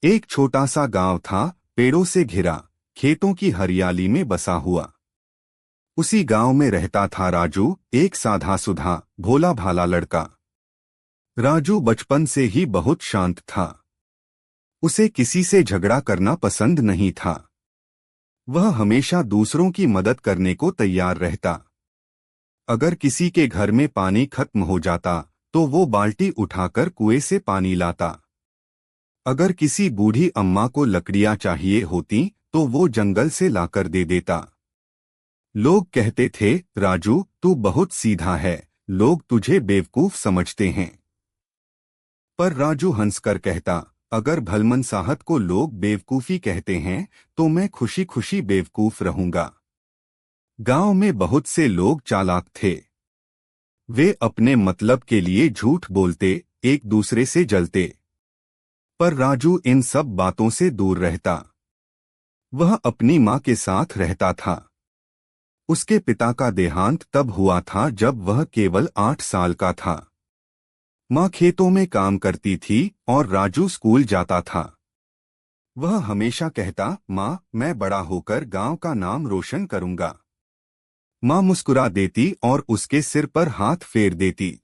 एक छोटा सा गांव था, पेड़ों से घिरा, खेतों की हरियाली में बसा हुआ। उसी गांव में रहता था राजू, एक साधा सुधा भोला भाला लड़का। राजू बचपन से ही बहुत शांत था। उसे किसी से झगड़ा करना पसंद नहीं था। वह हमेशा दूसरों की मदद करने को तैयार रहता। अगर किसी के घर में पानी खत्म हो जाता तो वो बाल्टी उठाकर कुएं से पानी लाता। अगर किसी बूढ़ी अम्मा को लकड़ियां चाहिए होती तो वो जंगल से लाकर दे देता। लोग कहते थे, राजू तू बहुत सीधा है, लोग तुझे बेवकूफ समझते हैं। पर राजू हंसकर कहता, अगर भलमनसाहत को लोग बेवकूफी कहते हैं तो मैं खुशी खुशी बेवकूफ रहूंगा। गांव में बहुत से लोग चालाक थे। वे अपने मतलब के लिए झूठ बोलते, एक दूसरे से जलते। पर राजू इन सब बातों से दूर रहता। वह अपनी माँ के साथ रहता था। उसके पिता का देहांत तब हुआ था जब वह केवल 8 साल का था। माँ खेतों में काम करती थी और राजू स्कूल जाता था। वह हमेशा कहता, माँ मैं बड़ा होकर गांव का नाम रोशन करूंगा। माँ मुस्कुरा देती और उसके सिर पर हाथ फेर देती।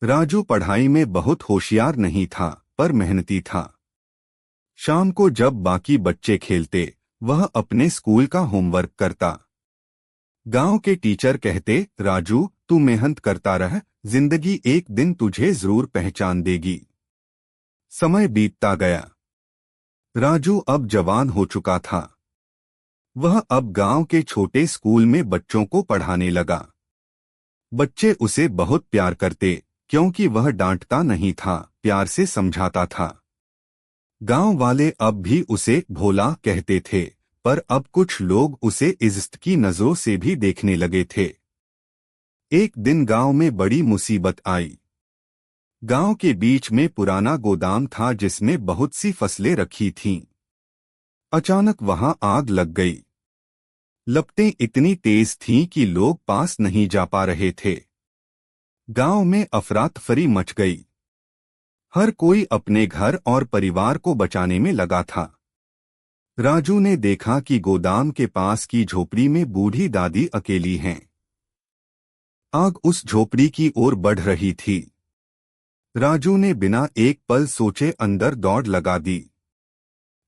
राजू पढ़ाई में बहुत होशियार नहीं था, पर मेहनती था। शाम को जब बाकी बच्चे खेलते, वह अपने स्कूल का होमवर्क करता। गांव के टीचर कहते, राजू तू मेहनत करता रह, जिंदगी एक दिन तुझे जरूर पहचान देगी। समय बीतता गया। राजू अब जवान हो चुका था। वह अब गांव के छोटे स्कूल में बच्चों को पढ़ाने लगा। बच्चे उसे बहुत प्यार करते, क्योंकि वह डांटता नहीं था, प्यार से समझाता था। गांव वाले अब भी उसे भोला कहते थे, पर अब कुछ लोग उसे इज्जत की नजरों से भी देखने लगे थे। एक दिन गांव में बड़ी मुसीबत आई। गांव के बीच में पुराना गोदाम था जिसमें बहुत सी फसलें रखी थीं। अचानक वहां आग लग गई। लपटें इतनी तेज थीं कि लोग पास नहीं जा पा रहे थे। गांव में अफरा-तफरी मच गई। हर कोई अपने घर और परिवार को बचाने में लगा था। राजू ने देखा कि गोदाम के पास की झोपड़ी में बूढ़ी दादी अकेली हैं। आग उस झोपड़ी की ओर बढ़ रही थी। राजू ने बिना एक पल सोचे अंदर दौड़ लगा दी।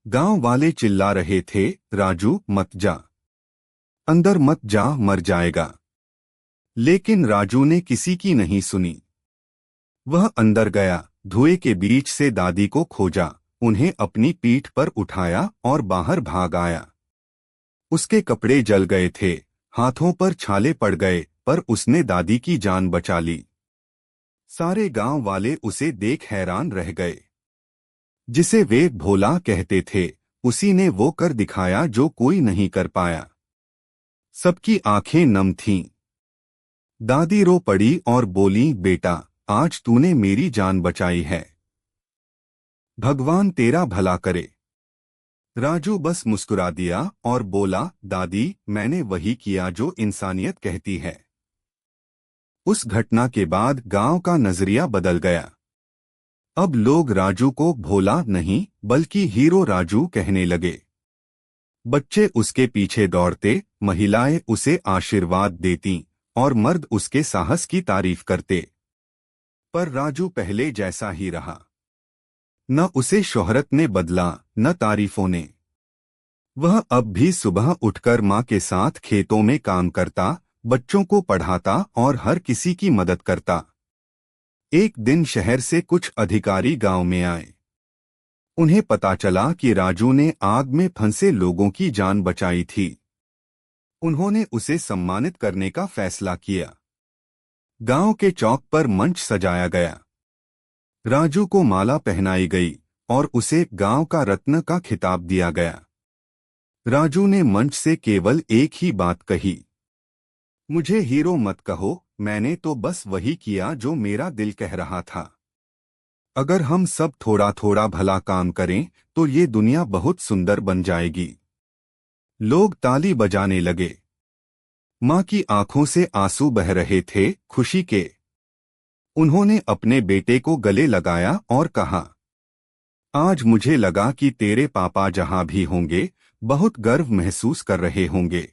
गांव वाले चिल्ला रहे थे, राजू मत जा, अंदर मत जा, मर जाएगा। लेकिन राजू ने किसी की नहीं सुनी। वह अंदर गया, धुएं के बीच से दादी को खोजा, उन्हें अपनी पीठ पर उठाया और बाहर भाग आया। उसके कपड़े जल गए थे, हाथों पर छाले पड़ गए, पर उसने दादी की जान बचा ली। सारे गांव वाले उसे देख हैरान रह गए। जिसे वे भोला कहते थे, उसी ने वो कर दिखाया जो कोई नहीं कर पाया। सबकी आंखें नम थीं। दादी रो पड़ी और बोली, बेटा आज तूने मेरी जान बचाई है, भगवान तेरा भला करे। राजू बस मुस्कुरा दिया और बोला, दादी मैंने वही किया जो इंसानियत कहती है। उस घटना के बाद गांव का नजरिया बदल गया। अब लोग राजू को भोला नहीं बल्कि हीरो राजू कहने लगे। बच्चे उसके पीछे दौड़ते, महिलाएं उसे आशीर्वाद देती और मर्द उसके साहस की तारीफ करते। पर राजू पहले जैसा ही रहा। न उसे शोहरत ने बदला, न तारीफों ने। वह अब भी सुबह उठकर माँ के साथ खेतों में काम करता, बच्चों को पढ़ाता और हर किसी की मदद करता। एक दिन शहर से कुछ अधिकारी गांव में आए। उन्हें पता चला कि राजू ने आग में फंसे लोगों की जान बचाई थी। उन्होंने उसे सम्मानित करने का फैसला किया। गांव के चौक पर मंच सजाया गया। राजू को माला पहनाई गई और उसे गांव का रत्न का खिताब दिया गया। राजू ने मंच से केवल एक ही बात कही, मुझे हीरो मत कहो, मैंने तो बस वही किया जो मेरा दिल कह रहा था। अगर हम सब थोड़ा थोड़ा भला काम करें तो ये दुनिया बहुत सुंदर बन जाएगी। लोग ताली बजाने लगे। माँ की आंखों से आंसू बह रहे थे, खुशी के। उन्होंने अपने बेटे को गले लगाया और कहा, आज मुझे लगा कि तेरे पापा जहां भी होंगे बहुत गर्व महसूस कर रहे होंगे।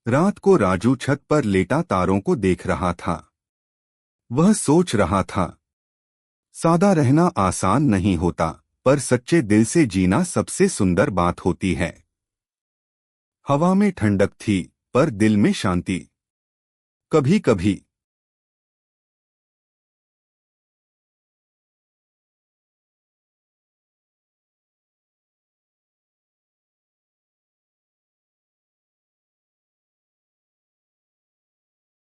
रात को राजू छत पर लेटा तारों को देख रहा था। वह सोच रहा था, सादा रहना आसान नहीं होता, पर सच्चे दिल से जीना सबसे सुंदर बात होती है। हवा में ठंडक थी, पर दिल में शांति। कभी कभी